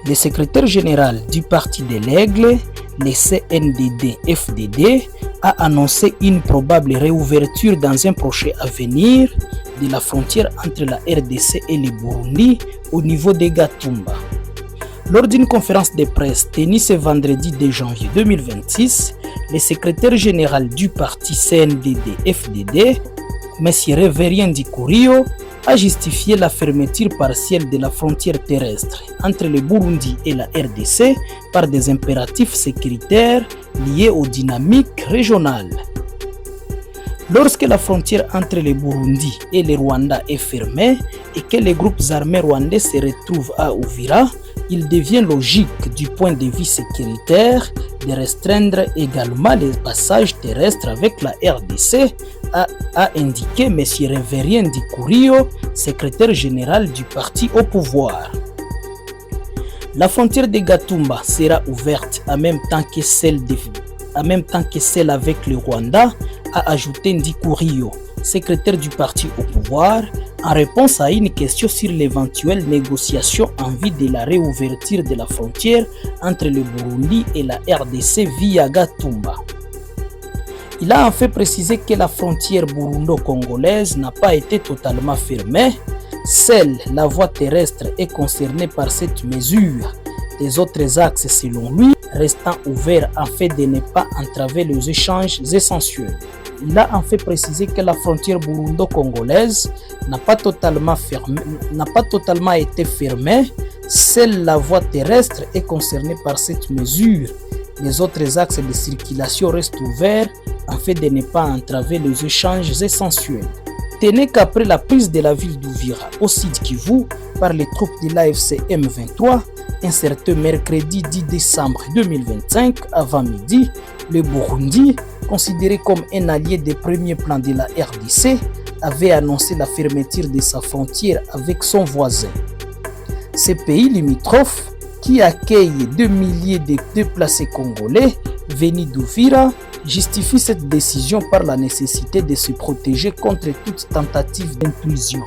Le secrétaire général du Parti de l'Aigle, le CNDD-FDD, a annoncé une probable réouverture dans un prochain avenir de la frontière entre la RDC et le Burundi au niveau de Gatumba. Lors d'une conférence de presse tenue ce vendredi 2 janvier 2026, le secrétaire général du parti CNDD-FDD, M. Reverien Ndikurio, a justifié la fermeture partielle de la frontière terrestre entre le Burundi et la RDC par des impératifs sécuritaires liés aux dynamiques régionales. Lorsque la frontière entre le Burundi et le Rwanda est fermée et que les groupes armés rwandais se retrouvent à Uvira, il devient logique du point de vue sécuritaire de restreindre également les passages terrestres avec la RDC, a indiqué M. Reverien Ndikurio, secrétaire général du parti au pouvoir. La frontière de Gatumba sera ouverte en même temps que celle avec le Rwanda, a ajouté Ndikurio, secrétaire du parti au pouvoir, en réponse à une question sur l'éventuelle négociation en vue de la réouverture de la frontière entre le Burundi et la RDC via Gatumba. Il a en fait précisé que la frontière burundo-congolaise n'a pas été totalement fermée. Seule la voie terrestre est concernée par cette mesure. Les autres axes, selon lui, restant ouverts afin de ne pas entraver les échanges essentiels. Il a en fait précisé que la frontière burundo-congolaise n'a pas totalement été fermée. Seule la voie terrestre est concernée par cette mesure. Les autres axes de circulation restent ouverts afin de ne pas entraver les échanges essentiels. Tenez qu'après la prise de la ville d'Uvira au Sud Kivu par les troupes de l'AFC M23, un certain mercredi 10 décembre 2025 avant midi, le Burundi, considéré comme un allié de premier plan de la RDC, avait annoncé la fermeture de sa frontière avec son voisin. Ce pays limitrophe, qui accueille 2 milliers de déplacés congolais venus d'Uvira, justifie cette décision par la nécessité de se protéger contre toute tentative d'intrusion.